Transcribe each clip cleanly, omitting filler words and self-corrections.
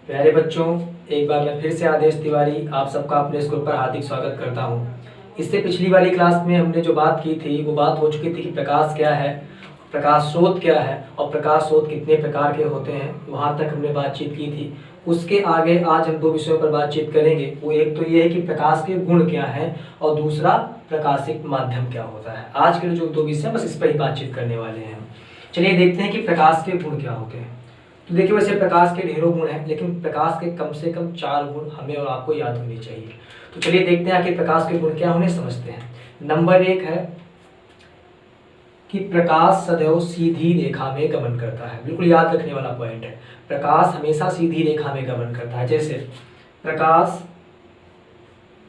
प्यारे बच्चों, एक बार मैं फिर से आदेश तिवारी आप सबका अपने स्कूल पर हार्दिक स्वागत करता हूं। इससे पिछली वाली क्लास में हमने जो बात की थी वो बात हो चुकी थी कि प्रकाश क्या है, प्रकाश स्रोत क्या है और प्रकाश स्रोत कितने प्रकार के होते हैं। वहां तक हमने बातचीत की थी। उसके आगे आज हम दो विषयों पर बातचीत करेंगे। वो एक तो ये है कि प्रकाश के गुण क्या हैं और दूसरा प्रकाशिक माध्यम क्या होता है। आज के जो दो विषय बस इस पर ही बातचीत करने वाले हैं। चलिए देखते हैं कि प्रकाश के गुण क्या होते हैं। तो देखिए, वैसे प्रकाश के ढेरों गुण हैं, लेकिन प्रकाश के कम से कम 4 गुण हमें और आपको याद होने चाहिए। तो चलिए देखते हैं आखिर प्रकाश के गुण क्या होने समझते हैं। नंबर 1 है कि प्रकाश सदैव सीधी रेखा में गमन करता है। बिल्कुल याद रखने वाला पॉइंट है, प्रकाश हमेशा सीधी रेखा में गमन करता है। जैसे प्रकाश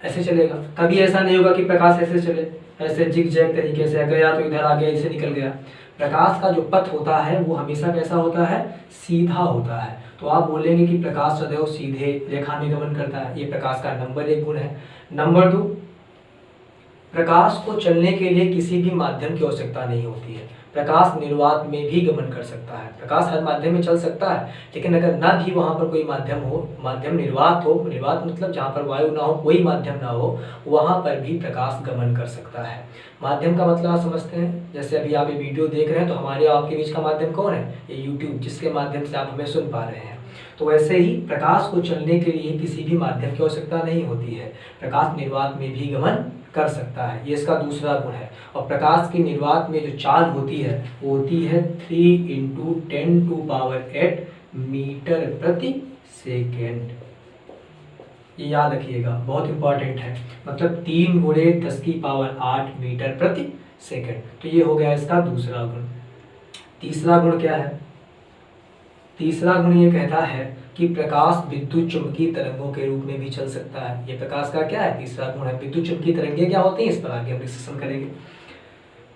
ऐसे चलेगा, कभी ऐसा नहीं होगा कि प्रकाश ऐसे चले, ऐसे जिग जैग तरीके से गया तो इधर आ गया, इसे निकल गया। प्रकाश का जो पथ होता है वो हमेशा कैसा होता है, सीधा होता है। तो आप बोलेंगे कि प्रकाश सदैव सीधे रेखा में गमन करता है। ये प्रकाश का नंबर 1 गुण है। नंबर 2, प्रकाश को चलने के लिए किसी भी माध्यम की आवश्यकता नहीं होती है। प्रकाश निर्वात में भी गमन कर सकता है। प्रकाश हर माध्यम में चल सकता है, लेकिन अगर ना भी वहां पर कोई माध्यम हो, माध्यम निर्वात हो, निर्वात मतलब जहां पर वायु ना हो, कोई माध्यम ना हो, वहां पर भी प्रकाश गमन कर सकता है। माध्यम का मतलब आप समझते हैं। जैसे अभी आप ये वीडियो देख रहे हैं तो हमारे और आपके बीच का माध्यम कौन है, ये यूट्यूब, जिसके माध्यम से आप हमें सुन पा रहे हैं। तो वैसे ही प्रकाश को चलने के लिए किसी भी माध्यम की आवश्यकता नहीं होती है। प्रकाश निर्वात में भी गमन कर सकता है, ये इसका दूसरा गुण है। और प्रकाश की निर्वात में जो चाल होती है वो होती है 3 × 10⁸ मीटर प्रति सेकेंड। ये याद रखिएगा, बहुत इंपॉर्टेंट है। मतलब 3 × 10⁸ मीटर प्रति सेकेंड। तो ये हो गया इसका दूसरा गुण। तीसरा गुण क्या है? तीसरा गुण ये कहता है कि प्रकाश विद्युत चुंबकीय तरंगों के रूप में भी चल सकता है। ये प्रकाश का क्या है, तीसरा गुण है। विद्युत चुंबकीय तरंगें क्या होती हैं, इस पर आगे हम डिस्कशन करेंगे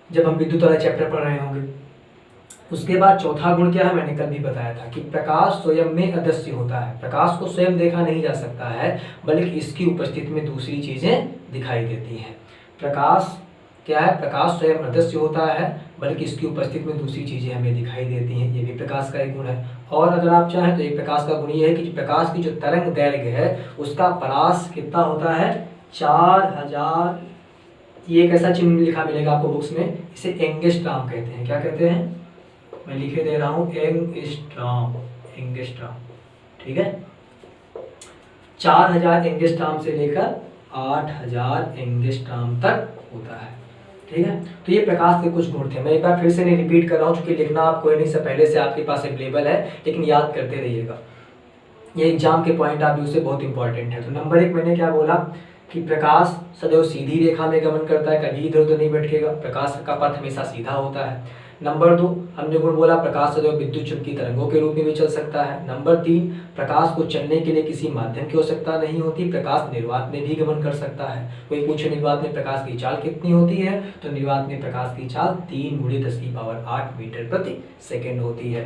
जब हम विद्युत वाला चैप्टर पढ़ रहे होंगे। उसके बाद चौथा गुण क्या है, मैंने कल भी बताया था कि प्रकाश स्वयं में अदृश्य होता है। प्रकाश को स्वयं देखा नहीं जा सकता है, बल्कि इसकी उपस्थिति में दूसरी चीजें दिखाई देती हैं। प्रकाश क्या है, प्रकाश स्वयं अदृश्य होता है, बल्कि इसकी उपस्थिति में दूसरी चीजें हमें दिखाई देती हैं। ये भी प्रकाश का एक गुण है। और अगर आप चाहें तो एक प्रकाश का गुण ये है कि प्रकाश की जो तरंग दैर्घ्य है उसका परास कितना होता है, 4000। ये एक ऐसा चिन्ह लिखा मिलेगा आपको बुक्स में, इसे एंगस्ट्रॉम कहते हैं। क्या कहते हैं, मैं लिखे दे रहा हूँ, एंगस्ट्रॉम, एंगस्ट्रॉम। ठीक है, 4000 एंगस्ट्रॉम से लेकर 8000 एंगस्ट्रॉम तक होता है। ठीक है, तो ये प्रकाश के कुछ गुण थे। मैं एक बार फिर से नहीं रिपीट कर रहा हूँ, क्योंकि लिखना आपको नहीं से पहले से आपके पास अवेलेबल है, लेकिन याद करते रहिएगा। ये एग्जाम के पॉइंट ऑफ व्यू से बहुत इंपॉर्टेंट है। तो नंबर 1 मैंने क्या बोला कि प्रकाश सदैव सीधी रेखा में गमन करता है, कभी इधर उधर नहीं भटकेगा। प्रकाश का पथ हमेशा सीधा होता है। नंबर 2, हमने गुण बोला प्रकाश सदैव विद्युत चुंबकीय तरंगों के रूप में भी चल सकता है। नंबर 3, प्रकाश को चलने के लिए किसी माध्यम की आवश्यकता नहीं होती। प्रकाश निर्वात में भी गमन कर सकता है। कोई पूछे निर्वात में प्रकाश की चाल कितनी होती है, तो निर्वात में प्रकाश की चाल 3 × 10⁸ मीटर प्रति सेकेंड होती है।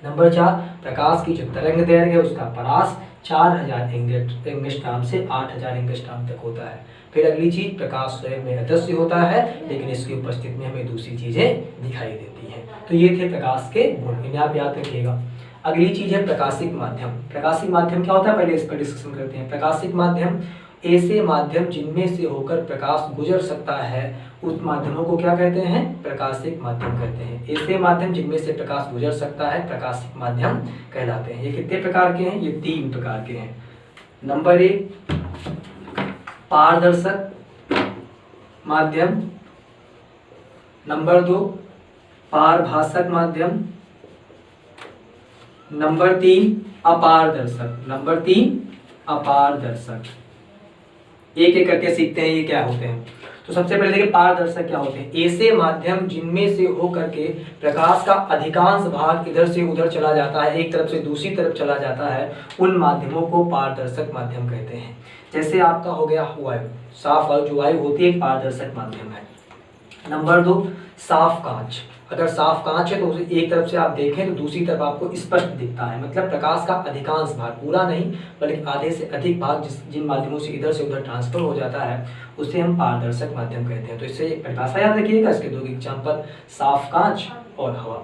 नंबर 4, प्रकाश की जो तरंग दैर्घ्य है उसका परास 4000 एंगस्ट्रॉम से 8000 एंगस्ट्रॉम तक होता है। फिर अगली चीज, प्रकाश स्वयं में अदृश्य होता है, लेकिन इसकी उपस्थिति में हमें दूसरी चीजें दिखाई देती हैं। तो ये थे प्रकाश के गुण, इन्हें आप याद रखिएगा। अगली चीज है प्रकाशिक माध्यम। प्रकाशिक माध्यम क्या होता है, पहले इस पर डिस्कशन करते हैं। प्रकाशिक माध्यम ऐसे माध्यम जिनमें से होकर प्रकाश गुजर सकता है, उस माध्यमों को क्या कहते हैं, प्रकाशिक माध्यम कहते हैं। ऐसे माध्यम जिनमें से प्रकाश गुजर सकता है प्रकाशिक माध्यम कहलाते हैं। ये कितने प्रकार के हैं, ये 3 प्रकार के हैं। नंबर 1, पारदर्शक माध्यम। नंबर 2, पारभाषक माध्यम। नंबर 3, अपारदर्शक। नंबर 3, अपारदर्शक। एक एक करके सीखते हैं ये क्या होते हैं। तो सबसे पहले देखिए पारदर्शक क्या होते हैं। ऐसे माध्यम जिनमें से हो करके प्रकाश का अधिकांश भाग इधर से उधर चला जाता है, एक तरफ से दूसरी तरफ चला जाता है, उन माध्यमों को पारदर्शक माध्यम कहते हैं। जैसे आपका हो गया वायु, साफ वायु जो वायु होती है एक पारदर्शक माध्यम है। नंबर 2, साफ कांच। अगर साफ कांच है तो उसे एक तरफ से आप देखें तो दूसरी तरफ आपको स्पष्ट दिखता है। मतलब प्रकाश का अधिकांश भाग, पूरा नहीं बल्कि आधे से अधिक भाग जिन माध्यमों से इधर से उधर ट्रांसफर हो जाता है उसे हम पारदर्शक माध्यम कहते हैं। तो इससे परिभाषा याद रखिएगा, इसके 2 एग्जाम्पल, साफ कांच और हवा।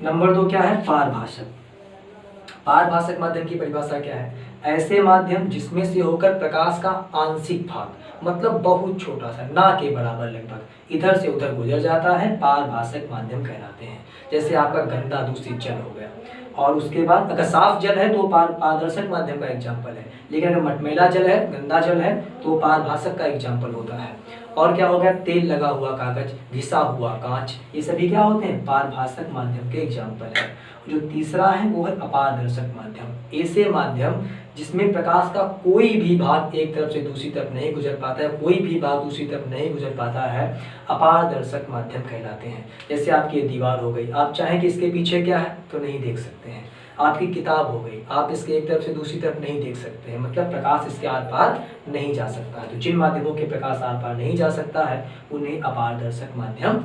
नंबर 2 क्या है, पारभाषक। पारभाषक माध्यम की परिभाषा क्या है? ऐसे माध्यम जिसमें से होकर प्रकाश का आंशिक भाग, मतलब बहुत छोटा सा, ना के बराबर लगभग, इधर से उधर गुजर जाता है, पारभाषक माध्यम कहलाते हैं। जैसे आपका गंदा दूषित जल हो गया, और उसके बाद अगर साफ जल है तो पारदर्शक माध्यम का एग्जाम्पल है, लेकिन अगर मटमैला जल है, गंदा जल है, तो पारभाषक का एग्जाम्पल होता है। और क्या हो गया? तेल लगा हुआ कागज, घिसा हुआ कांच, ये सभी क्या होते हैं? पारभाषक माध्यम के एग्जाम्पल है। जो तीसरा है वो है अपारदर्शक माध्यम। ऐसे माध्यम जिसमें प्रकाश का कोई भी भाग एक तरफ से दूसरी तरफ नहीं गुजर पाता है, कोई भी भाग दूसरी तरफ नहीं गुजर पाता है, अपारदर्शक माध्यम कहलाते हैं। जैसे आपकी दीवार हो गई, आप चाहें कि इसके पीछे क्या है तो नहीं देख सकते हैं। आपकी किताब हो गई, आप इसके एक तरफ से दूसरी तरफ नहीं देख सकते हैं, मतलब प्रकाश इसके आर पार नहीं जा सकता है। तो जिन माध्यमों के प्रकाश आर पार नहीं जा सकता है उन्हें अपारदर्शक माध्यम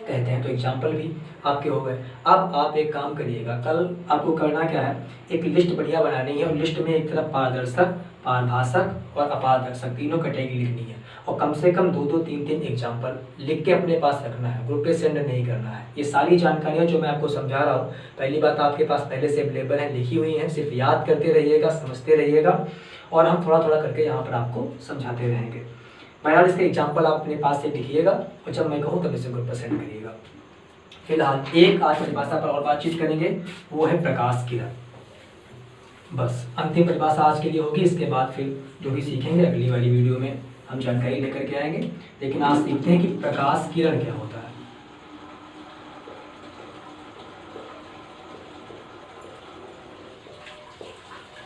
कहते हैं। तो एग्जाम्पल भी आपके हो गए। अब आप एक काम करिएगा, कल आपको करना क्या है, एक लिस्ट बढ़िया बनानी है, और लिस्ट में एक तरफ पारदर्शक, पारभाषक और अपारदर्शक तीनों कैटेगरी लिखनी है, और कम से कम 2-2, 3-3 एग्जाम्पल लिख के अपने पास रखना है, ग्रुप पे सेंड नहीं करना है। ये सारी जानकारियाँ जो मैं आपको समझा रहा हूँ, पहली बात आपके पास पहले से अवेलेबल है, लिखी हुई है, सिर्फ याद करते रहिएगा, समझते रहिएगा, और हम थोड़ा थोड़ा करके यहाँ पर आपको समझाते रहेंगे। बहरहाल इसके एग्जाम्पल आप अपने पास से लिखिएगा, और जब मैं कहूँ तब इसे ग्रुप पर सेंड करिएगा। फिलहाल एक आज परिभाषा पर और बातचीत करेंगे, वो है प्रकाश किरण। बस अंतिम परिभाषा आज के लिए होगी, इसके बाद फिर जो भी सीखेंगे अगली वाली वीडियो में हम जानकारी लेकर के आएंगे। लेकिन आज सीखते हैं कि प्रकाश किरण क्या होता है।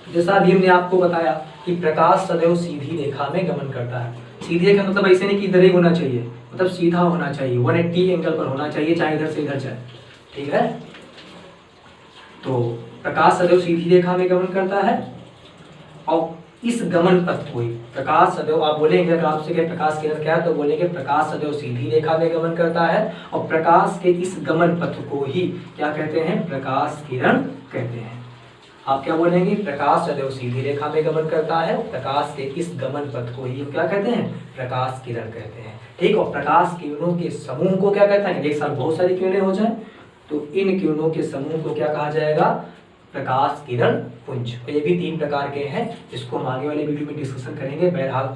जैसा अभी हमने आपको बताया कि प्रकाश सदैव सीधी रेखा में गमन करता है। सीधी रेखा मतलब ऐसे नहीं कि इधर ही होना चाहिए, मतलब सीधा होना चाहिए, 180 एंगल पर होना चाहिए, चाहे इधर से इधर जाए, ठीक है। तो प्रकाश सदैव सीधी रेखा में गमन करता है, और इस गमन पथ को ही प्रकाश सदैव, आप बोलेंगे अगर आपसे कहे प्रकाश किरण क्या है तो बोलेंगे प्रकाश सदैव सीधी रेखा में गमन करता है, और प्रकाश के इस गमन पथ को ही क्या कहते हैं? प्रकाश किरण कहते हैं। आप क्या बोलेंगे? प्रकाश सदैव सीधी रेखा में गमन करता है, प्रकाश के इस गमन पथ को ही क्या कहते हैं? प्रकाश किरण कहते हैं, ठीक। और प्रकाश किरणों के समूह को क्या कहते हैं? एक साथ बहुत सारी किरणें हो जाए तो इन किरणों के समूह को क्या कहा जाएगा? प्रकाश किरण पुंज। तो ये भी 3 प्रकार के हैं, जिसको हम आगे वाले वीडियो में डिस्कशन करेंगे। बहरहाल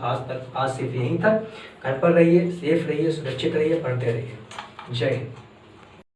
आज सिर्फ यहीं तक। घर पर रहिए, सेफ रहिए, सुरक्षित रहिए, पढ़ते रहिए। जय हिंद।